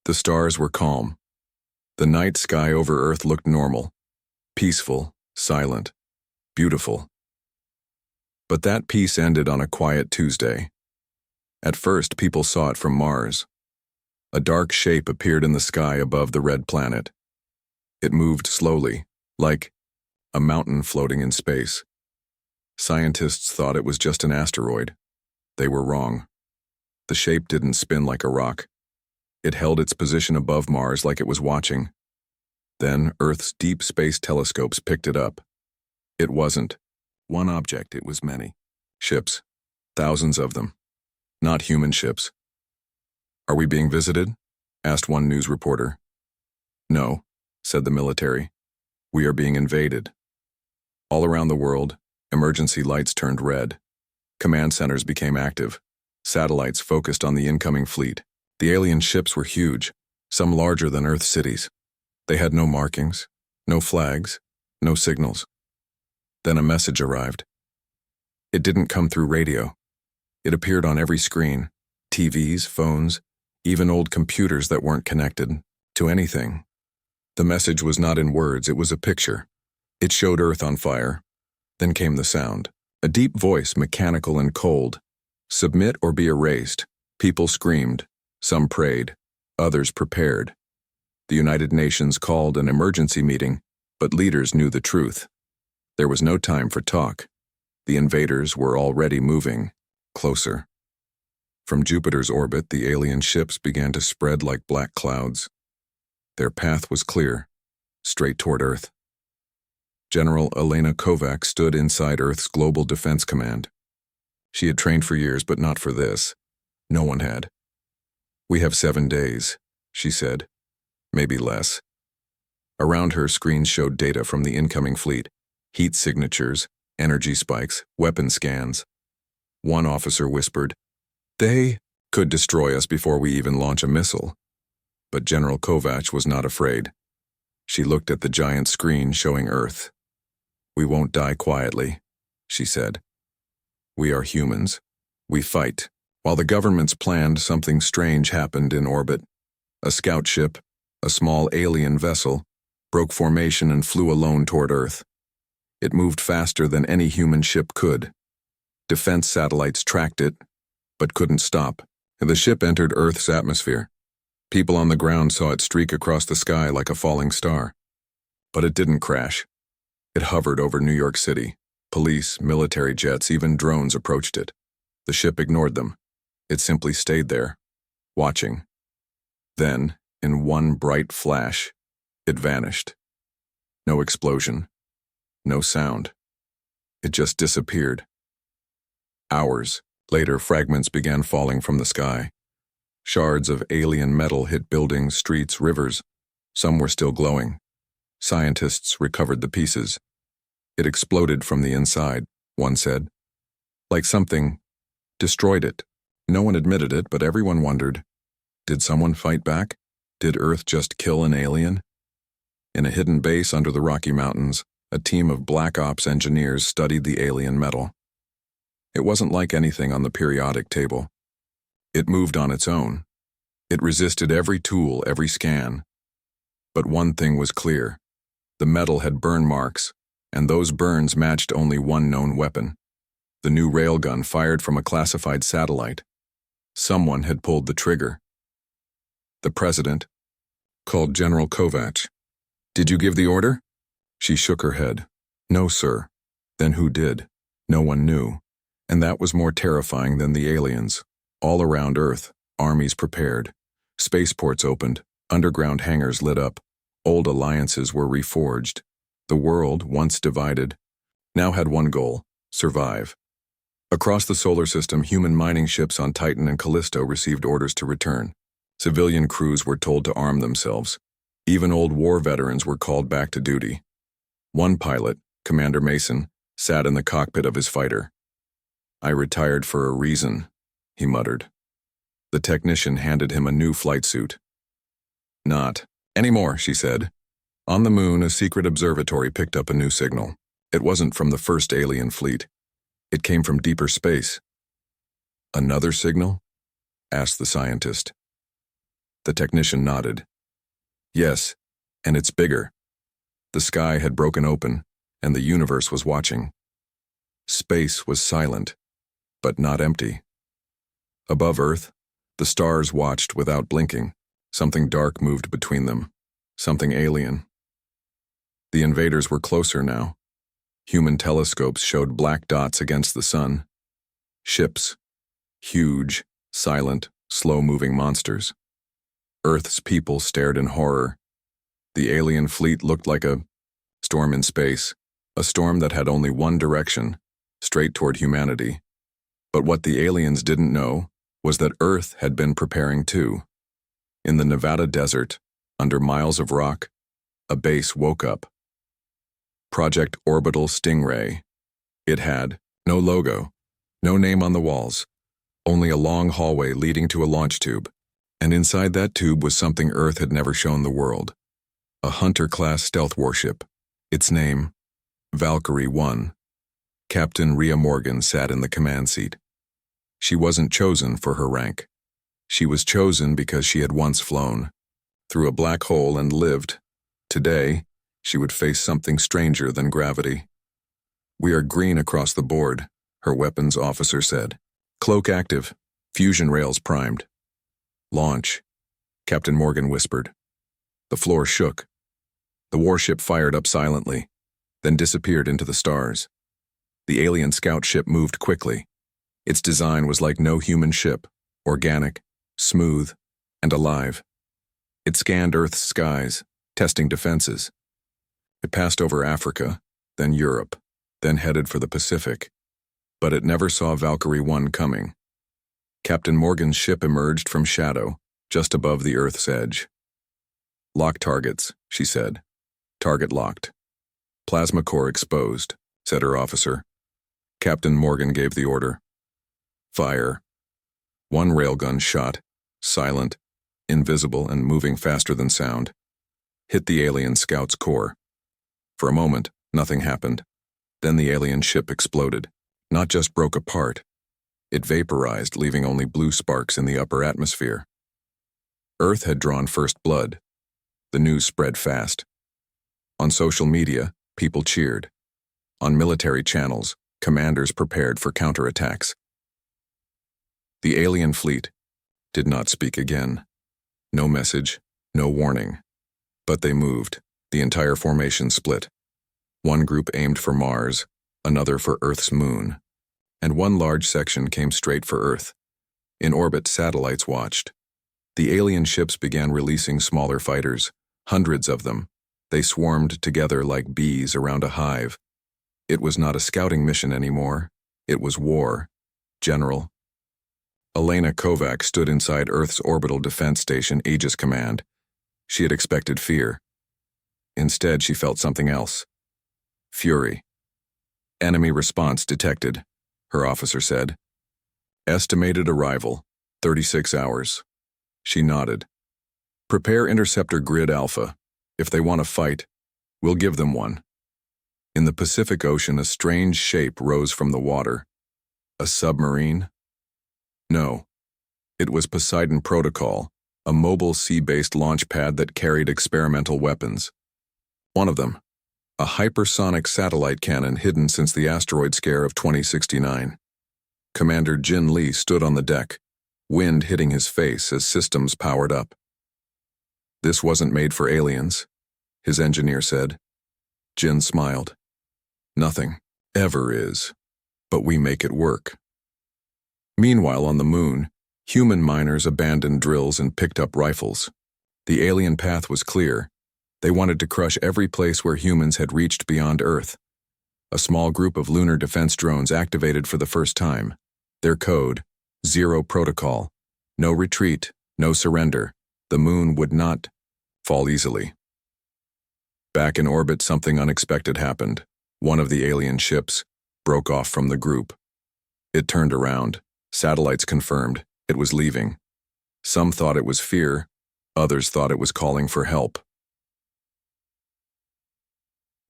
The stars were calm. The night sky over Earth looked normal, peaceful, silent, beautiful. But that peace ended on a quiet Tuesday. At first, people saw it from Mars. A dark shape appeared in the sky above the red planet. It moved slowly, like a mountain floating in space. Scientists thought it was just an asteroid. They were wrong. The shape didn't spin like a rock. It held its position above Mars like it was watching. Then Earth's deep space telescopes picked it up. It wasn't one object, it was many. Ships. Thousands of them. Not human ships. "Are we being visited?" asked one news reporter. "No," said the military. "We are being invaded." All around the world, emergency lights turned red. Command centers became active. Satellites focused on the incoming fleet. The alien ships were huge, some larger than Earth cities. They had no markings, no flags, no signals. Then a message arrived. It didn't come through radio. It appeared on every screen, TVs, phones, even old computers that weren't connected to anything. The message was not in words, it was a picture. It showed Earth on fire. Then came the sound. A deep voice, mechanical and cold. "Submit or be erased." People screamed. Some prayed. Others prepared. The United Nations called an emergency meeting, but leaders knew the truth. There was no time for talk. The invaders were already moving closer. From Jupiter's orbit, the alien ships began to spread like black clouds. Their path was clear, straight toward Earth. General Elena Kovac stood inside Earth's Global Defense Command. She had trained for years, but not for this. No one had. "We have 7 days," she said. Maybe less. Around her, screens showed data from the incoming fleet. Heat signatures, energy spikes, weapon scans. One officer whispered, "They could destroy us before we even launch a missile." But General Kovac was not afraid. She looked at the giant screen showing Earth. "We won't die quietly," she said. "We are humans. We fight." While the governments planned, something strange happened in orbit. A scout ship, a small alien vessel, broke formation and flew alone toward Earth. It moved faster than any human ship could. Defense satellites tracked it, but couldn't stop. The ship entered Earth's atmosphere. People on the ground saw it streak across the sky like a falling star. But it didn't crash. It hovered over New York City. Police, military jets, even drones approached it. The ship ignored them. It simply stayed there, watching. Then, in one bright flash, it vanished. No explosion. No sound. It just disappeared. Hours later, fragments began falling from the sky. Shards of alien metal hit buildings, streets, rivers. Some were still glowing. Scientists recovered the pieces. "It exploded from the inside," one said. "Like something destroyed it." No one admitted it, but everyone wondered, did someone fight back? Did Earth just kill an alien? In a hidden base under the Rocky Mountains, a team of Black Ops engineers studied the alien metal. It wasn't like anything on the periodic table. It moved on its own. It resisted every tool, every scan. But one thing was clear. The metal had burn marks, and those burns matched only one known weapon. The new railgun fired from a classified satellite. Someone had pulled the trigger. The president called General Kovac. "Did you give the order?" She shook her head. "No, sir." Then who did? No one knew. And that was more terrifying than the aliens. All around Earth, armies prepared. Spaceports opened. Underground hangars lit up. Old alliances were reforged. The world, once divided, now had one goal: survive. Across the solar system, human mining ships on Titan and Callisto received orders to return. Civilian crews were told to arm themselves. Even old war veterans were called back to duty. One pilot, Commander Mason, sat in the cockpit of his fighter. "I retired for a reason," he muttered. The technician handed him a new flight suit. "Not anymore," she said. On the moon, a secret observatory picked up a new signal. It wasn't from the first alien fleet. It came from deeper space. "Another signal?" asked the scientist. The technician nodded. Yes, and it's bigger. The sky had broken open, and the universe was watching. Space was silent, but not empty. Above Earth, the stars watched without blinking. Something dark moved between them, something alien. The invaders were closer now. Human telescopes showed black dots against the sun. Ships, huge, silent, slow-moving monsters. Earth's people stared in horror. The alien fleet looked like a storm in space, a storm that had only one direction, straight toward humanity. But what the aliens didn't know was that Earth had been preparing too. In the Nevada desert, under miles of rock, a base woke up. Project Orbital Stingray. It had no logo, no name on the walls, only a long hallway leading to a launch tube, and inside that tube was something Earth had never shown the world. A Hunter-class stealth warship. Its name, Valkyrie 1. Captain Rhea Morgan sat in the command seat. She wasn't chosen for her rank. She was chosen because she had once flown through a black hole and lived. Today, she would face something stranger than gravity. "We are green across the board," her weapons officer said. "Cloak active, fusion rails primed." "Launch," Captain Morgan whispered. The floor shook. The warship fired up silently, then disappeared into the stars. The alien scout ship moved quickly. Its design was like no human ship, organic, smooth, and alive. It scanned Earth's skies, testing defenses. It passed over Africa, then Europe, then headed for the Pacific. But it never saw Valkyrie 1 coming. Captain Morgan's ship emerged from shadow, just above the Earth's edge. "Lock targets," she said. "Target locked." "Plasma core exposed," said her officer. Captain Morgan gave the order. "Fire." One railgun shot, silent, invisible, and moving faster than sound, hit the alien scout's core. For a moment, nothing happened. Then the alien ship exploded. Not just broke apart. It vaporized, leaving only blue sparks in the upper atmosphere. Earth had drawn first blood. The news spread fast. On social media, people cheered. On military channels, commanders prepared for counterattacks. The alien fleet did not speak again. No message, no warning. But they moved. The entire formation split. One group aimed for Mars, another for Earth's moon, and one large section came straight for Earth. In orbit, satellites watched. The alien ships began releasing smaller fighters, hundreds of them. They swarmed together like bees around a hive. It was not a scouting mission anymore. It was war. General. Elena Kovac stood inside Earth's Orbital Defense Station Aegis Command. She had expected fear. Instead, she felt something else. Fury. "Enemy response detected," her officer said. "Estimated arrival, 36 hours. She nodded. "Prepare interceptor grid Alpha. If they want to fight, we'll give them one." In the Pacific Ocean, a strange shape rose from the water. A submarine? No. It was Poseidon Protocol, a mobile sea-based launch pad that carried experimental weapons. One of them, a hypersonic satellite cannon hidden since the asteroid scare of 2069. Commander Jin Lee stood on the deck, wind hitting his face as systems powered up. "This wasn't made for aliens," his engineer said. Jin smiled. "Nothing ever is, but we make it work." Meanwhile, on the moon, human miners abandoned drills and picked up rifles. The alien path was clear. They wanted to crush every place where humans had reached beyond Earth. A small group of lunar defense drones activated for the first time. Their code, Zero Protocol. No retreat, no surrender. The moon would not fall easily. Back in orbit, something unexpected happened. One of the alien ships broke off from the group. It turned around. Satellites confirmed it was leaving. Some thought it was fear. Others thought it was calling for help.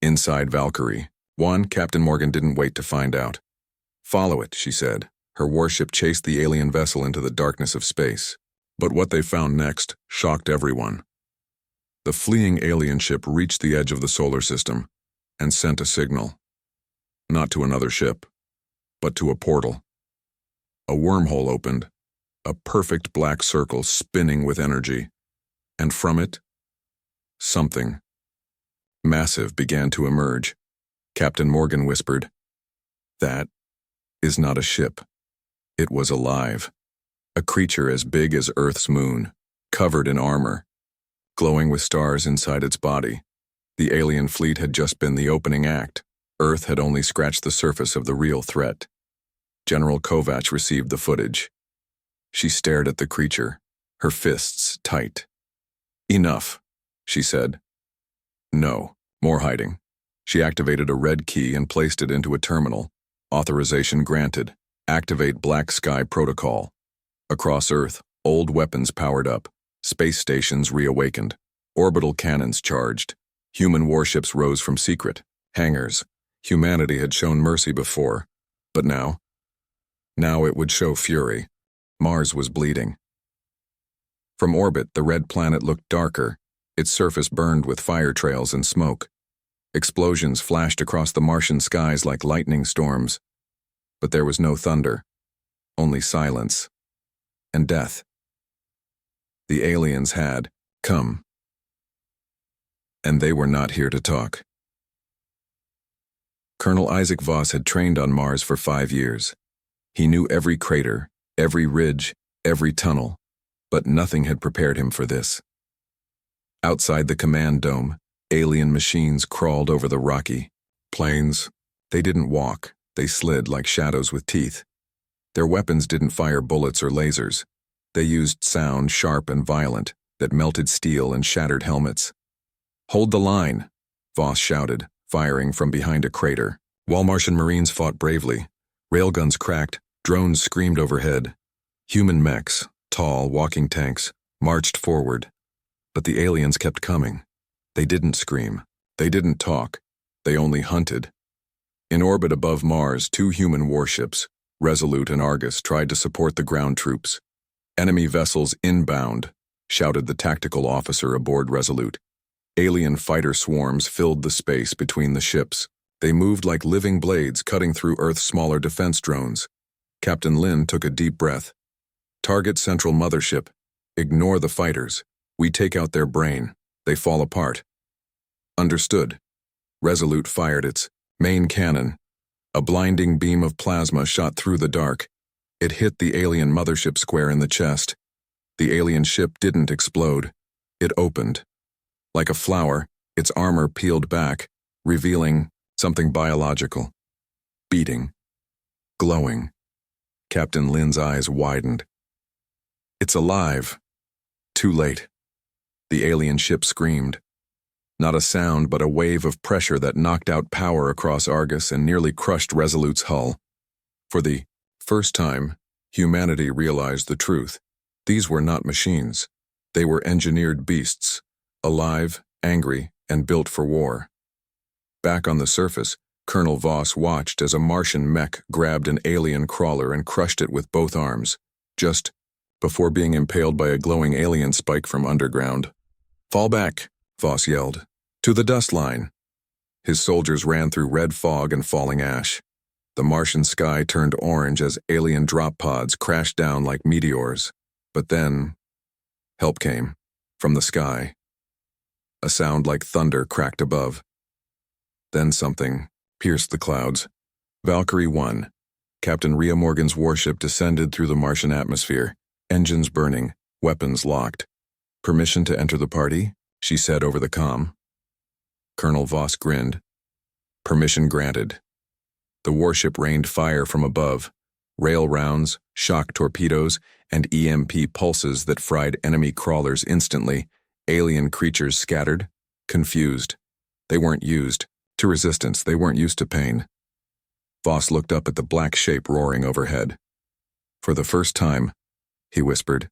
Inside Valkyrie 1, Captain Morgan didn't wait to find out. "Follow it," she said. Her warship chased the alien vessel into the darkness of space. But what they found next shocked everyone. The fleeing alien ship reached the edge of the solar system and sent a signal. Not to another ship, but to a portal. A wormhole opened, a perfect black circle spinning with energy, and from it, something massive began to emerge. Captain Morgan whispered, "That is not a ship. It was alive. A creature as big as Earth's moon, covered in armor, glowing with stars inside its body. The alien fleet had just been the opening act. Earth had only scratched the surface of the real threat." General Kovacs received the footage. She stared at the creature, her fists tight. "Enough," she said. "No, more hiding." She activated a red key and placed it into a terminal. Authorization granted. Activate Black Sky Protocol. Across Earth, old weapons powered up, space stations reawakened, orbital cannons charged. Human warships rose from secret hangars. Humanity had shown mercy before, but now it would show fury. Mars was bleeding. From orbit, the red planet looked darker. Its surface burned with fire trails and smoke. Explosions flashed across the Martian skies like lightning storms. But there was no thunder, only silence and death. The aliens had come, and they were not here to talk. Colonel Isaac Voss had trained on Mars for 5 years. He knew every crater, every ridge, every tunnel, but nothing had prepared him for this. Outside the command dome, alien machines crawled over the rocky plains. They didn't walk, they slid like shadows with teeth. Their weapons didn't fire bullets or lasers. They used sound sharp and violent that melted steel and shattered helmets. "Hold the line," Voss shouted, firing from behind a crater. While Martian Marines fought bravely, railguns cracked, drones screamed overhead. Human mechs, tall, walking tanks, marched forward. But the aliens kept coming. They didn't scream. They didn't talk. They only hunted. In orbit above Mars, 2 human warships, Resolute and Argus, tried to support the ground troops. "Enemy vessels inbound," shouted the tactical officer aboard Resolute. Alien fighter swarms filled the space between the ships. They moved like living blades cutting through Earth's smaller defense drones. Captain Lin took a deep breath. "Target Central Mothership. Ignore the fighters. We take out their brain. They fall apart." "Understood." Resolute fired its main cannon. A blinding beam of plasma shot through the dark. It hit the alien mothership square in the chest. The alien ship didn't explode. It opened. Like a flower, its armor peeled back, revealing something biological. Beating. Glowing. Captain Lin's eyes widened. "It's alive." Too late. The alien ship screamed. Not a sound, but a wave of pressure that knocked out power across Argus and nearly crushed Resolute's hull. For the first time, humanity realized the truth. These were not machines. They were engineered beasts, alive, angry, and built for war. Back on the surface, Colonel Voss watched as a Martian mech grabbed an alien crawler and crushed it with both arms, just before being impaled by a glowing alien spike from underground. "Fall back," Voss yelled. "To the dust line." His soldiers ran through red fog and falling ash. The Martian sky turned orange as alien drop pods crashed down like meteors. But then, help came, from the sky. A sound like thunder cracked above. Then something pierced the clouds. Valkyrie 1. Captain Rhea Morgan's warship descended through the Martian atmosphere, engines burning, weapons locked. "Permission to enter the party?" she said over the comm. Colonel Voss grinned. "Permission granted." The warship rained fire from above, rail rounds, shock torpedoes, and EMP pulses that fried enemy crawlers instantly. Alien creatures scattered, confused. They weren't used to resistance, they weren't used to pain. Voss looked up at the black shape roaring overhead. "For the first time," he whispered,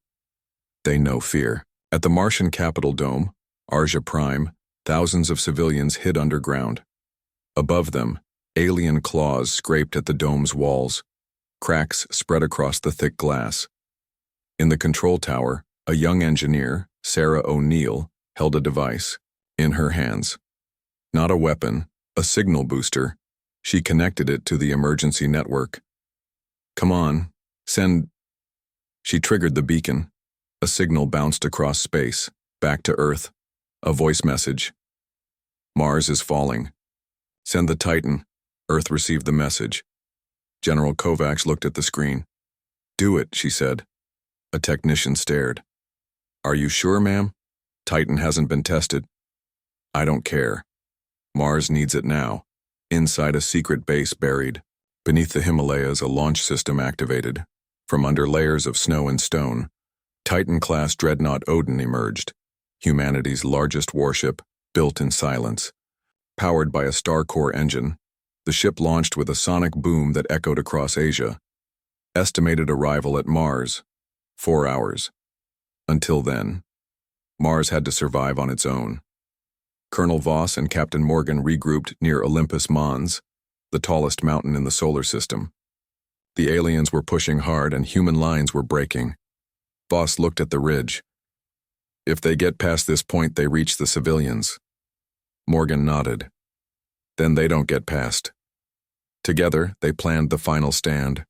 "they know fear." At the Martian Capitol Dome, Arja Prime, thousands of civilians hid underground. Above them, alien claws scraped at the dome's walls. Cracks spread across the thick glass. In the control tower, A young engineer, Sarah O'Neill, held a device in her hands. Not a weapon, a signal booster. She connected it to the emergency network. Come on, send. She triggered the beacon. A signal bounced across space, back to Earth. A voice message. Mars is falling. Send the Titan. Earth received the message. General Kovacs looked at the screen. Do it, she said. A technician stared. Are you sure, ma'am? Titan hasn't been tested. I don't care. Mars needs it now. Inside a secret base buried. Beneath the Himalayas, a launch system activated. From under layers of snow and stone, Titan-class dreadnought Odin emerged. Humanity's largest warship, built in silence. Powered by a star-core engine, the ship launched with a sonic boom that echoed across Asia. Estimated arrival at Mars, 4 hours. Until then, Mars had to survive on its own. Colonel Voss and Captain Morgan regrouped near Olympus Mons, the tallest mountain in the solar system. The aliens were pushing hard and human lines were breaking. Voss looked at the ridge. If they get past this point, they reach the civilians. Morgan nodded. Then they don't get past. Together, they planned the final stand.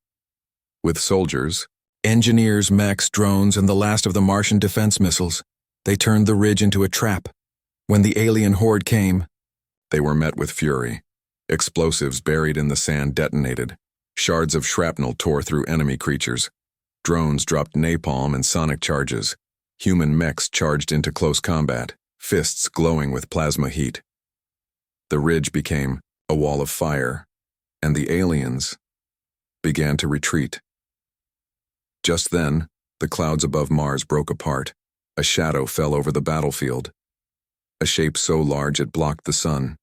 With soldiers, engineers, mechs, drones, and the last of the Martian defense missiles, they turned the ridge into a trap. When the alien horde came, they were met with fury. Explosives buried in the sand detonated. Shards of shrapnel tore through enemy creatures. Drones dropped napalm and sonic charges. Human mechs charged into close combat, fists glowing with plasma heat. The ridge became a wall of fire, and the aliens began to retreat. Just then, the clouds above Mars broke apart. A shadow fell over the battlefield. A shape so large it blocked the sun.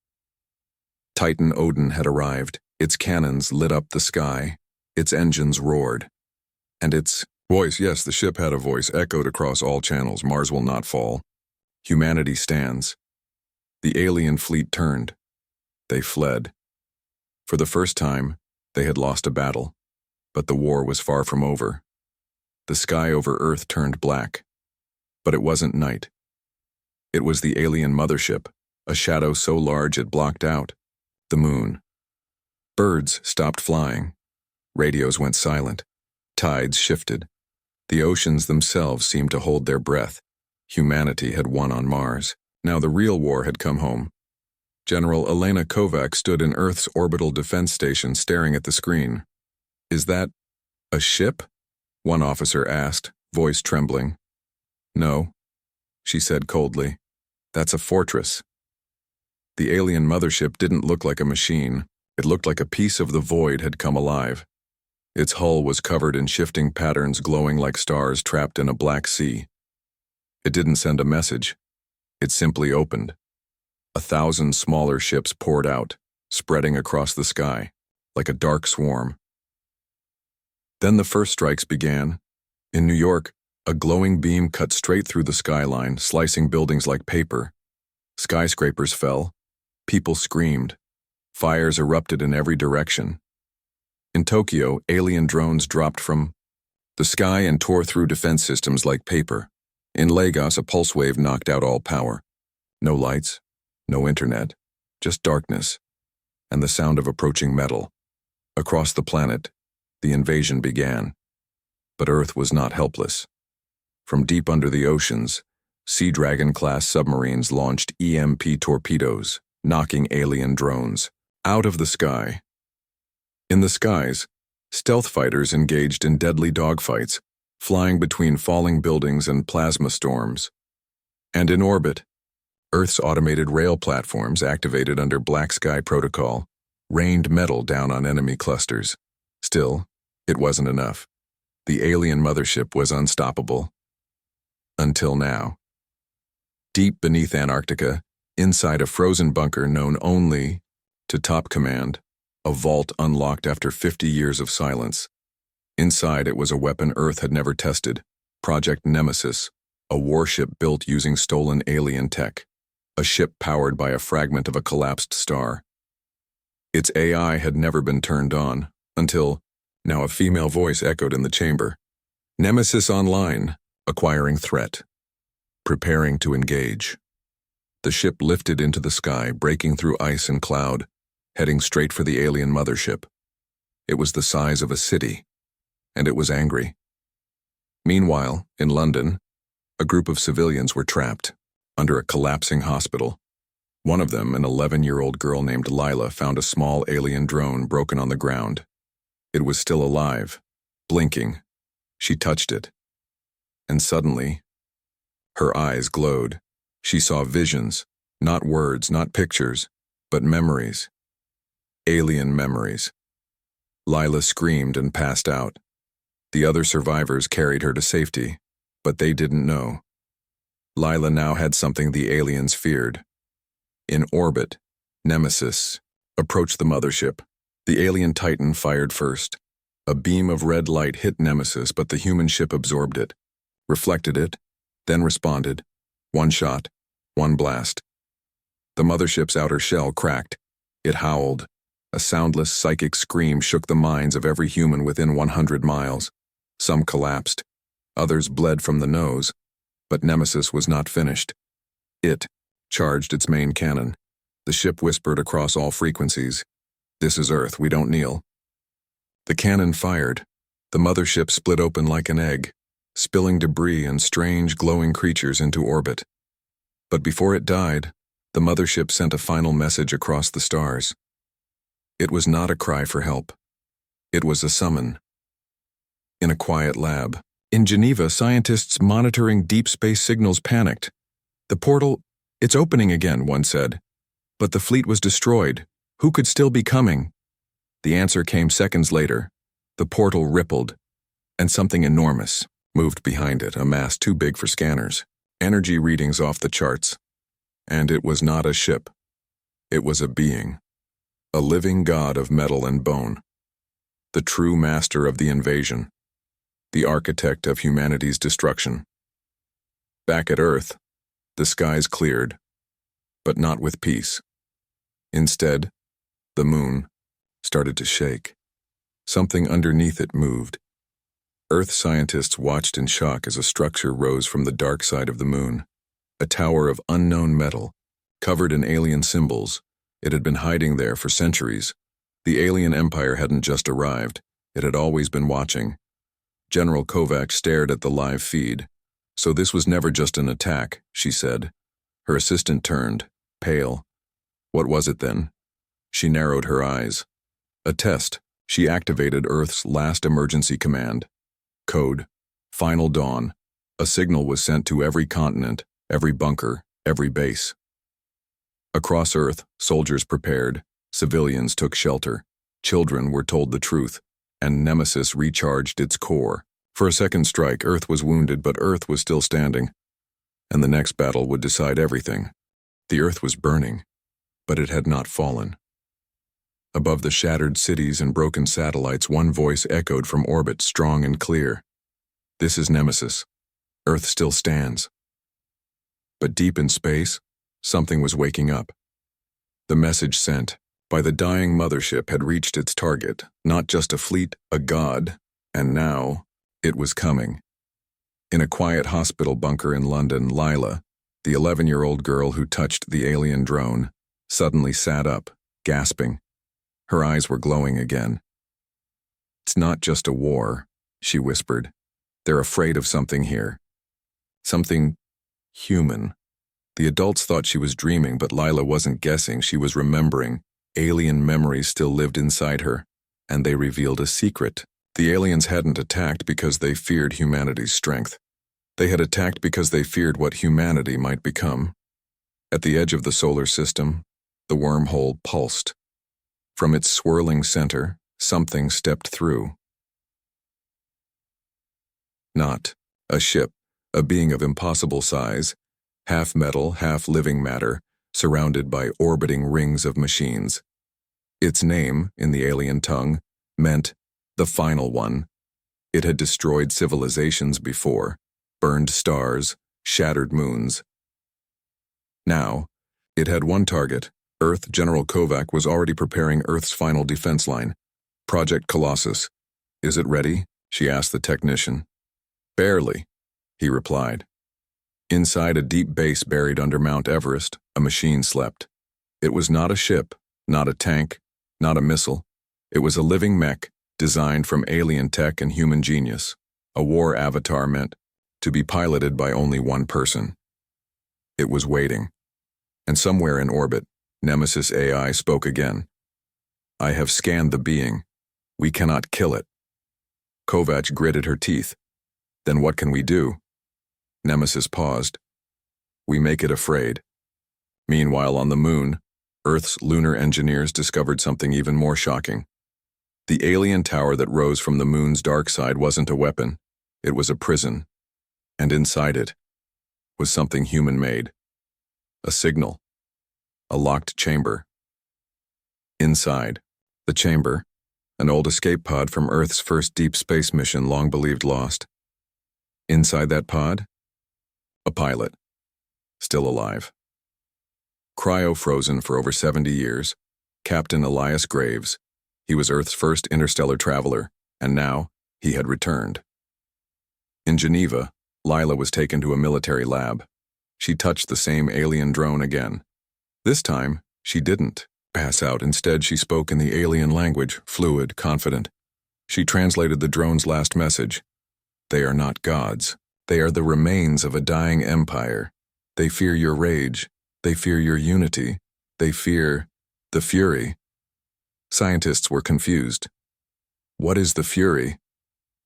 Titan Odin had arrived. Its cannons lit up the sky. Its engines roared. And its voice, yes, the ship had a voice, echoed across all channels. Mars will not fall. Humanity stands. The alien fleet turned. They fled. For the first time, they had lost a battle. But the war was far from over. The sky over Earth turned black. But it wasn't night. It was the alien mothership, a shadow so large it blocked out the moon. Birds stopped flying. Radios went silent. Tides shifted. The oceans themselves seemed to hold their breath. Humanity had won on Mars. Now the real war had come home. General Elena Kovacs stood in Earth's orbital defense station staring at the screen. Is that a ship? One officer asked, voice trembling. No, she said coldly. That's a fortress. The alien mothership didn't look like a machine. It looked like a piece of the void had come alive. Its hull was covered in shifting patterns glowing like stars trapped in a black sea. It didn't send a message. It simply opened. 1,000 smaller ships poured out, spreading across the sky, like a dark swarm. Then the first strikes began. In New York, a glowing beam cut straight through the skyline, slicing buildings like paper. Skyscrapers fell. People screamed. Fires erupted in every direction. In Tokyo, alien drones dropped from the sky and tore through defense systems like paper. In Lagos, a pulse wave knocked out all power. No lights, no internet, just darkness, and the sound of approaching metal. Across the planet, the invasion began. But Earth was not helpless. From deep under the oceans, Sea Dragon-class submarines launched EMP torpedoes, knocking alien drones out of the sky. In the skies, stealth fighters engaged in deadly dogfights, flying between falling buildings and plasma storms. And in orbit, Earth's automated rail platforms, activated under Black Sky Protocol, rained metal down on enemy clusters. Still, it wasn't enough. The alien mothership was unstoppable. Until now. Deep beneath Antarctica, inside a frozen bunker known only to Top Command, a vault unlocked after 50 years of silence. Inside it was a weapon Earth had never tested, Project Nemesis, a warship built using stolen alien tech, a ship powered by a fragment of a collapsed star. Its AI had never been turned on, until now a female voice echoed in the chamber. Nemesis online, acquiring threat, preparing to engage. The ship lifted into the sky, breaking through ice and cloud, heading straight for the alien mothership. It was the size of a city, and it was angry. Meanwhile, in London, a group of civilians were trapped under a collapsing hospital. One of them, an 11-year-old girl named Lila, found a small alien drone broken on the ground. It was still alive, blinking. She touched it. And suddenly, her eyes glowed. She saw visions, not words, not pictures, but memories. Alien memories. Lila screamed and passed out. The other survivors carried her to safety, but they didn't know. Lila now had something the aliens feared. In orbit, Nemesis approached the mothership. The alien Titan fired first. A beam of red light hit Nemesis, but the human ship absorbed it, reflected it, then responded. One shot, one blast. The mothership's outer shell cracked. It howled. A soundless psychic scream shook the minds of every human within 100 miles. Some collapsed. Others bled from the nose. But Nemesis was not finished. It charged its main cannon. The ship whispered across all frequencies, "This is Earth, we don't kneel." The cannon fired. The mothership split open like an egg, spilling debris and strange glowing creatures into orbit. But before it died, the mothership sent a final message across the stars. It was not a cry for help. It was a summon. In a quiet lab in Geneva, scientists monitoring deep space signals panicked. "The portal, it's opening again," one said. "But the fleet was destroyed. Who could still be coming?" The answer came seconds later. The portal rippled, and something enormous moved behind it, a mass too big for scanners, energy readings off the charts. And it was not a ship. It was a being, a living god of metal and bone, the true master of the invasion, the architect of humanity's destruction. Back at Earth, the skies cleared, but not with peace. Instead, the moon started to shake. Something underneath it moved. Earth scientists watched in shock as a structure rose from the dark side of the moon, a tower of unknown metal, covered in alien symbols. It had been hiding there for centuries. The alien empire hadn't just arrived, it had always been watching. General Kovac stared at the live feed. "So this was never just an attack," she said. Her assistant turned, pale. "What was it then?" She narrowed her eyes. "A test." She activated Earth's last emergency command. Code, Final Dawn. A signal was sent to every continent, every bunker, every base. Across Earth, soldiers prepared, civilians took shelter, children were told the truth, and Nemesis recharged its core. For a second strike, Earth was wounded, but Earth was still standing. And the next battle would decide everything. The Earth was burning, but it had not fallen. Above the shattered cities and broken satellites, one voice echoed from orbit, strong and clear. "This is Nemesis. Earth still stands." But deep in space, something was waking up. The message sent by the dying mothership had reached its target, not just a fleet, a god, and now it was coming. In a quiet hospital bunker in London, Lila, the 11-year-old girl who touched the alien drone, suddenly sat up, gasping. Her eyes were glowing again. "It's not just a war," she whispered. "They're afraid of something here. Something human." The adults thought she was dreaming, but Lila wasn't guessing, she was remembering. Alien memories still lived inside her, and they revealed a secret. The aliens hadn't attacked because they feared humanity's strength. They had attacked because they feared what humanity might become. At the edge of the solar system, the wormhole pulsed. From its swirling center, something stepped through. Not a ship, a being of impossible size, half metal, half living matter, surrounded by orbiting rings of machines. Its name, in the alien tongue, meant the final one. It had destroyed civilizations before, burned stars, shattered moons. Now, it had one target. Earth. General Kovac was already preparing Earth's final defense line, Project Colossus. "Is it ready?" she asked the technician. "Barely." he replied. Inside a deep base buried under Mount Everest, a machine slept. It was not a ship, not a tank, not a missile. It was a living mech, designed from alien tech and human genius, a war avatar meant to be piloted by only one person. It was waiting. And somewhere in orbit, Nemesis AI spoke again. I have scanned the being. We cannot kill it. Kovacs gritted her teeth. Then what can we do? Nemesis paused. We make it afraid. Meanwhile, on the moon, Earth's lunar engineers discovered something even more shocking. The alien tower that rose from the moon's dark side wasn't a weapon. It was a prison. And inside it was something human-made. A signal. A locked chamber. Inside the chamber, an old escape pod from Earth's first deep space mission long believed lost. Inside that pod, a pilot, still alive. Cryo-frozen for over 70 years, Captain Elias Graves. He was Earth's first interstellar traveler, and now he had returned. In Geneva, Lila was taken to a military lab. She touched the same alien drone again. This time, she didn't pass out. Instead, she spoke in the alien language, fluid, confident. She translated the drone's last message. They are not gods. They are the remains of a dying empire. They fear your rage. They fear your unity. They fear the Fury. Scientists were confused. What is the Fury?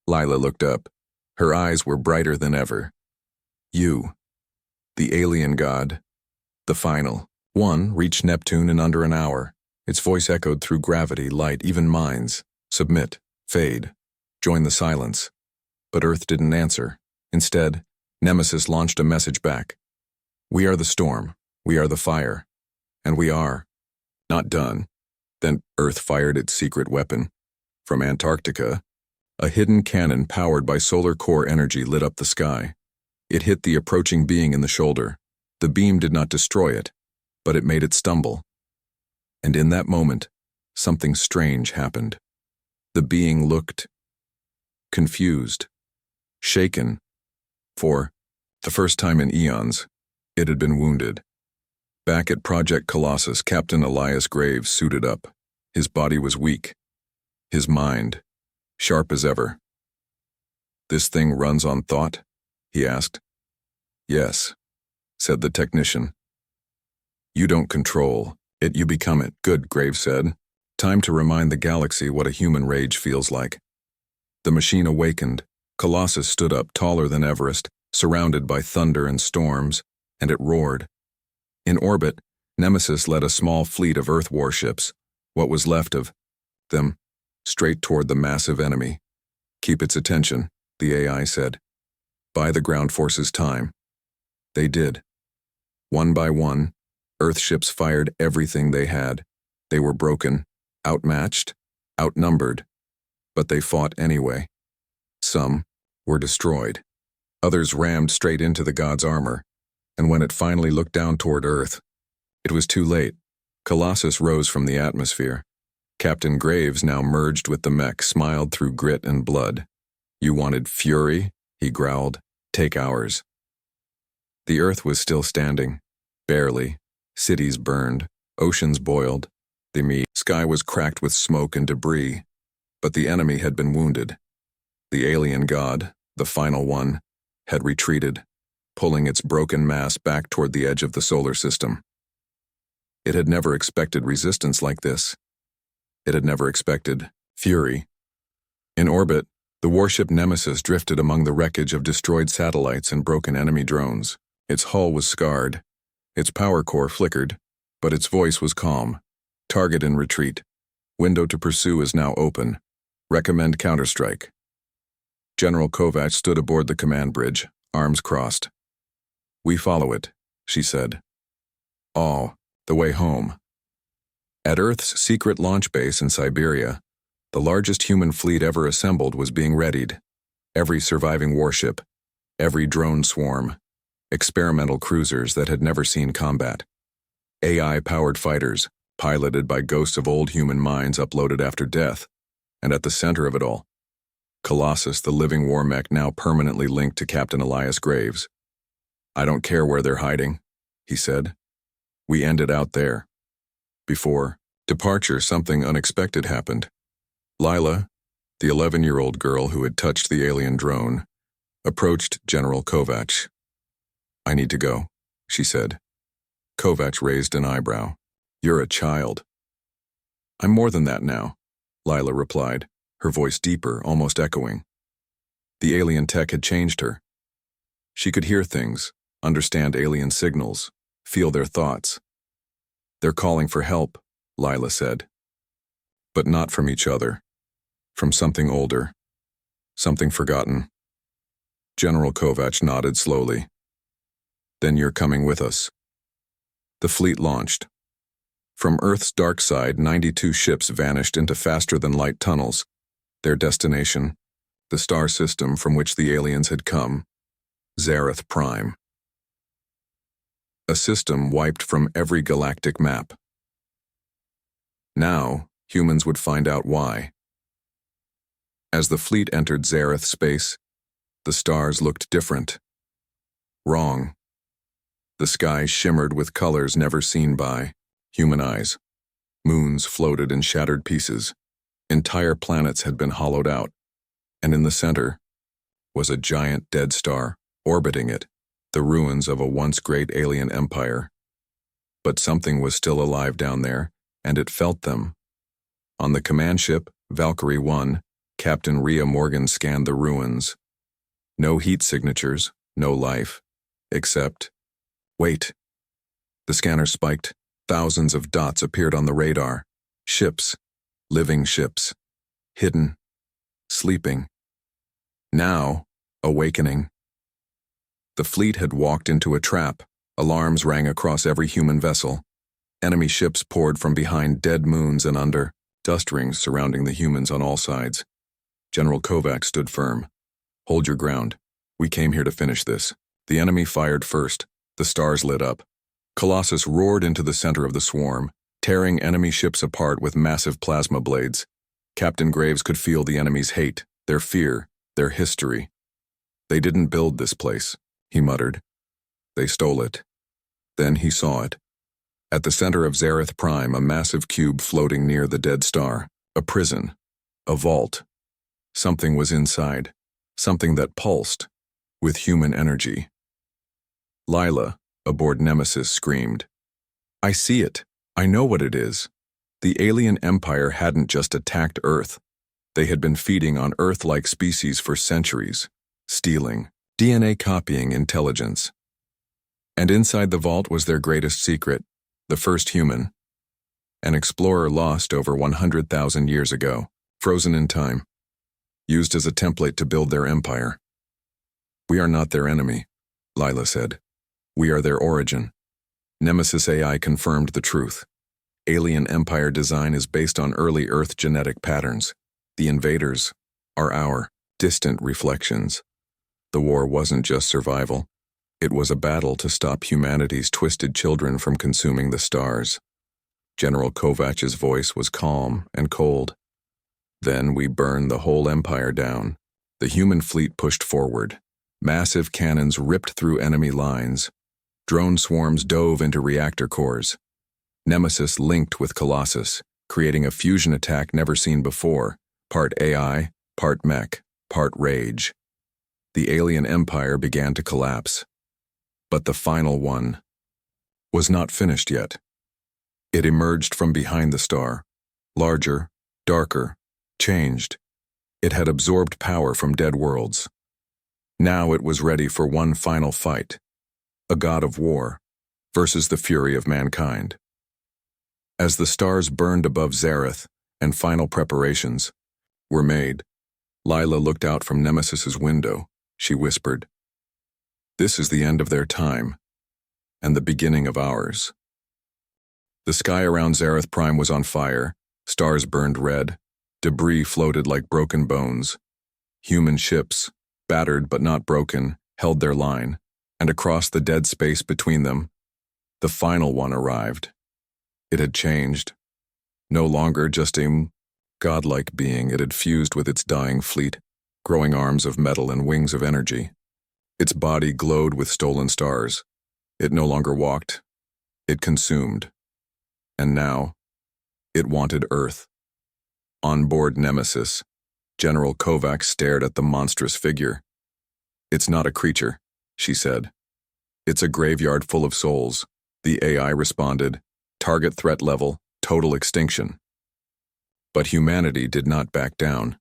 Lila looked up. Her eyes were brighter than ever. You, the alien god, the final one, reached Neptune in under an hour. Its voice echoed through gravity, light, even minds. Submit, fade, join the silence. But Earth didn't answer. Instead, Nemesis launched a message back. We are the storm. We are the fire. And we are not done. Then Earth fired its secret weapon. From Antarctica, a hidden cannon powered by solar core energy lit up the sky. It hit the approaching being in the shoulder. The beam did not destroy it, but it made it stumble. And in that moment, something strange happened. The being looked confused, shaken. For the first time in eons, it had been wounded. Back at Project Colossus, Captain Elias Graves suited up. His body was weak. His mind sharp as ever. This thing runs on thought? He asked. Yes, said the technician. You don't control it, you become it. Good, Graves said. Time to remind the galaxy what a human rage feels like. The machine awakened. Colossus stood up taller than Everest, surrounded by thunder and storms, and it roared. In orbit, Nemesis led a small fleet of Earth warships, what was left of them, straight toward the massive enemy. Keep its attention, the AI said. Buy the ground forces time. They did. One by one, Earth ships fired everything they had. They were broken, outmatched, outnumbered, but they fought anyway. Some were destroyed. Others rammed straight into the god's armor, and when it finally looked down toward Earth, it was too late. Colossus rose from the atmosphere. Captain Graves, now merged with the mech, smiled through grit and blood. You wanted fury? He growled. Take ours. The Earth was still standing. Barely. Cities burned. Oceans boiled. The sky was cracked with smoke and debris. But the enemy had been wounded. The alien god, the final one, had retreated, pulling its broken mass back toward the edge of the solar system. It had never expected resistance like this. It had never expected fury. In orbit, the warship Nemesis drifted among the wreckage of destroyed satellites and broken enemy drones. Its hull was scarred. Its power core flickered, but its voice was calm. Target in retreat. Window to pursue is now open. Recommend counterstrike. General Kovacs stood aboard the command bridge, arms crossed. We follow it, she said. Oh, the way home. At Earth's secret launch base in Siberia, the largest human fleet ever assembled was being readied. Every surviving warship, every drone swarm, experimental cruisers that had never seen combat. AI-powered fighters, piloted by ghosts of old human minds uploaded after death, and at the center of it all, Colossus, the living war mech now permanently linked to Captain Elias Graves. "I don't care where they're hiding," he said. "We ended out there." Before departure, something unexpected happened. Lila, the 11-year-old girl who had touched the alien drone, approached General Kovac. "I need to go," she said. Kovac raised an eyebrow. "You're a child." "I'm more than that now," Lila replied, her voice deeper, almost echoing. The alien tech had changed her. She could hear things, understand alien signals, feel their thoughts. "They're calling for help," Lila said. "But not from each other. From something older. Something forgotten." General Kovac nodded slowly. "Then you're coming with us." The fleet launched. From Earth's dark side, 92 ships vanished into faster-than-light tunnels. Their destination, the star system from which the aliens had come, Zareth Prime. A system wiped from every galactic map. Now, humans would find out why. As the fleet entered Zareth space, the stars looked different. Wrong. The sky shimmered with colors never seen by human eyes. Moons floated in shattered pieces. Entire planets had been hollowed out. And in the center was a giant dead star, orbiting it, the ruins of a once great alien empire. But something was still alive down there, and it felt them. On the command ship, Valkyrie 1, Captain Rhea Morgan scanned the ruins. No heat signatures, no life, except... Wait. The scanner spiked. Thousands of dots appeared on the radar. Ships. Living ships. Hidden. Sleeping. Now, awakening. The fleet had walked into a trap. Alarms rang across every human vessel. Enemy ships poured from behind dead moons and under, dust rings surrounding the humans on all sides. General Kovac stood firm. "Hold your ground. We came here to finish this." The enemy fired first. The stars lit up. Colossus roared into the center of the swarm, tearing enemy ships apart with massive plasma blades. Captain Graves could feel the enemy's hate, their fear, their history. "They didn't build this place," he muttered. "They stole it." Then he saw it. At the center of Zareth Prime, a massive cube floating near the dead star. A prison. A vault. Something was inside. Something that pulsed. With human energy. Lila, aboard Nemesis, screamed. "I see it. I know what it is." The alien empire hadn't just attacked Earth. They had been feeding on Earth-like species for centuries, stealing, DNA copying intelligence. And inside the vault was their greatest secret, the first human. An explorer lost over 100,000 years ago, frozen in time, used as a template to build their empire. "We are not their enemy," Lila said. "We are their origin." Nemesis AI confirmed the truth. Alien empire design is based on early Earth genetic patterns. The invaders are our distant reflections. The war wasn't just survival. It was a battle to stop humanity's twisted children from consuming the stars. General Kovac's voice was calm and cold. "Then we burned the whole empire down." The human fleet pushed forward. Massive cannons ripped through enemy lines. Drone swarms dove into reactor cores. Nemesis linked with Colossus, creating a fusion attack never seen before, part AI, part mech, part rage. The alien empire began to collapse. But the final one was not finished yet. It emerged from behind the star, larger, darker, changed. It had absorbed power from dead worlds. Now it was ready for one final fight. A god of war versus the fury of mankind. As the stars burned above Zareth and final preparations were made, Lila looked out from Nemesis's window. She whispered, "This is the end of their time, and the beginning of ours." The sky around Zareth Prime was on fire. Stars burned red. Debris floated like broken bones. Human ships, battered but not broken, held their line. And across the dead space between them, the final one arrived. It had changed. No longer just a godlike being, it had fused with its dying fleet, growing arms of metal and wings of energy. Its body glowed with stolen stars. It no longer walked. It consumed. And now, it wanted Earth. On board Nemesis, General Kovacs stared at the monstrous figure. "It's not a creature," she said. "It's a graveyard full of souls," the AI responded. "Target threat level, total extinction." But humanity did not back down.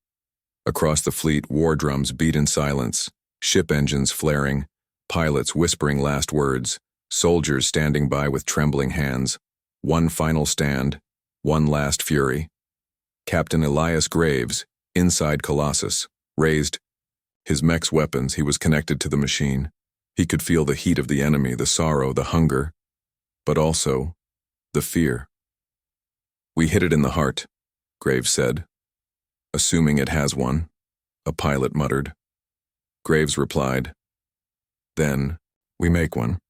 Across the fleet, war drums beat in silence, ship engines flaring, pilots whispering last words, soldiers standing by with trembling hands. One final stand, one last fury. Captain Elias Graves, inside Colossus, raised his mech's weapons. He was connected to the machine. He could feel the heat of the enemy, the sorrow, the hunger, but also the fear. "We hit it in the heart," Graves said. "Assuming it has one," a pilot muttered. Graves replied, "Then, we make one."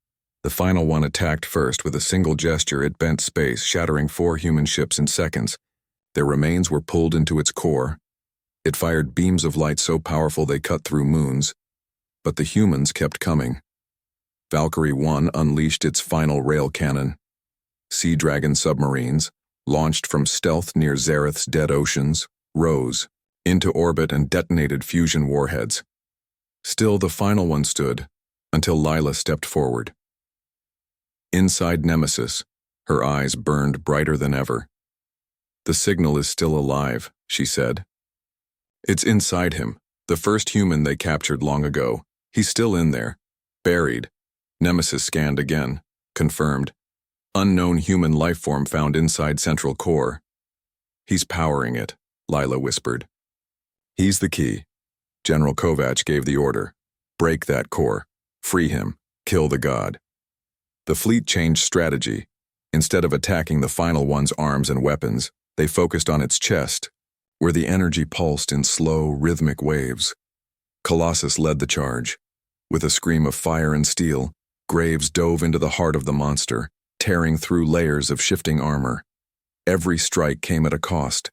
The final one attacked first. With a single gesture, it bent space, shattering 4 human ships in seconds. Their remains were pulled into its core. It fired beams of light so powerful they cut through moons. But the humans kept coming. Valkyrie 1 unleashed its final rail cannon. Sea Dragon submarines, launched from stealth near Zareth's dead oceans, rose into orbit and detonated fusion warheads. Still, the final one stood, until Lila stepped forward. Inside Nemesis, her eyes burned brighter than ever. "The signal is still alive," she said. "It's inside him, the first human they captured long ago. He's still in there, buried." Nemesis scanned again, confirmed. "Unknown human lifeform found inside central core." "He's powering it," Lila whispered. "He's the key." General Kovacs gave the order. "Break that core. Free him. Kill the god." The fleet changed strategy. Instead of attacking the final one's arms and weapons, they focused on its chest, where the energy pulsed in slow, rhythmic waves. Colossus led the charge. With a scream of fire and steel, Graves dove into the heart of the monster, tearing through layers of shifting armor. Every strike came at a cost.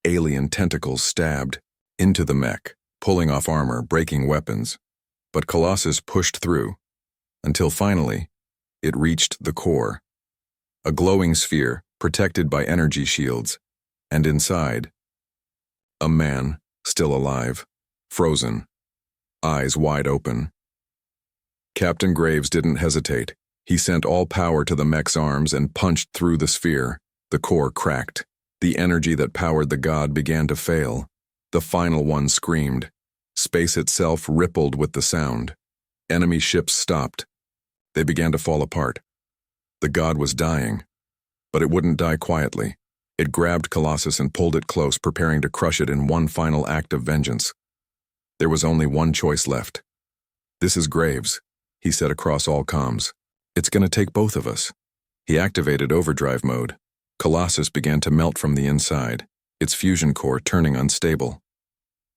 Alien tentacles stabbed into the mech, pulling off armor, breaking weapons. But Colossus pushed through, until finally, it reached the core. A glowing sphere, protected by energy shields, and inside, a man, still alive, frozen, eyes wide open. Captain Graves didn't hesitate. He sent all power to the mech's arms and punched through the sphere. The core cracked. The energy that powered the god began to fail. The final one screamed. Space itself rippled with the sound. Enemy ships stopped. They began to fall apart. The god was dying, but it wouldn't die quietly. It grabbed Colossus and pulled it close, preparing to crush it in one final act of vengeance. There was only one choice left. "This is Graves," he said across all comms. "It's gonna take both of us." He activated overdrive mode. Colossus began to melt from the inside, its fusion core turning unstable.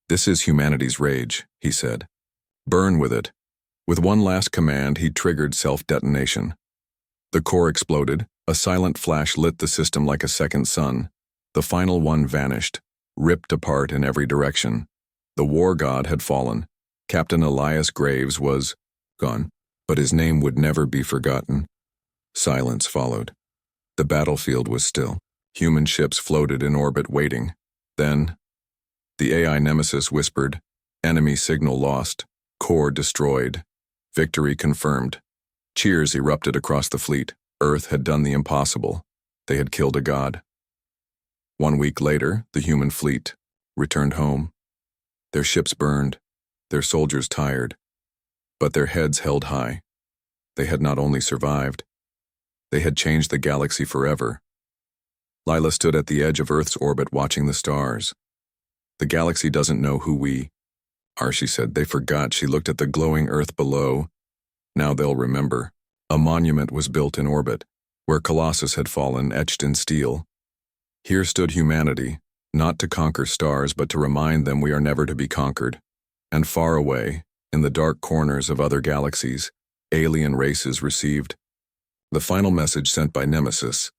"This is humanity's rage," he said. "Burn with it." With one last command, he triggered self-detonation. The core exploded. A silent flash lit the system like a second sun. The final one vanished, ripped apart in every direction. The war god had fallen. Captain Elias Graves was gone, but his name would never be forgotten. Silence followed. The battlefield was still. Human ships floated in orbit waiting. Then, the AI Nemesis whispered, "Enemy signal lost. Core destroyed. Victory confirmed." Cheers erupted across the fleet. Earth had done the impossible. They had killed a god. 1 week later, the human fleet returned home. Their ships burned, their soldiers tired, but their heads held high. They had not only survived, they had changed the galaxy forever. Lila stood at the edge of Earth's orbit watching the stars. "The galaxy doesn't know who we are," she said. "They forgot." She looked at the glowing Earth below. "Now they'll remember." A monument was built in orbit, where Colossus had fallen, etched in steel. Here stood humanity, not to conquer stars, but to remind them we are never to be conquered. And far away, in the dark corners of other galaxies, alien races received the final message sent by Nemesis.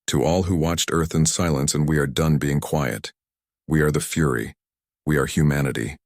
"To all who watched Earth in silence, and we are done being quiet. We are the Fury. We are humanity."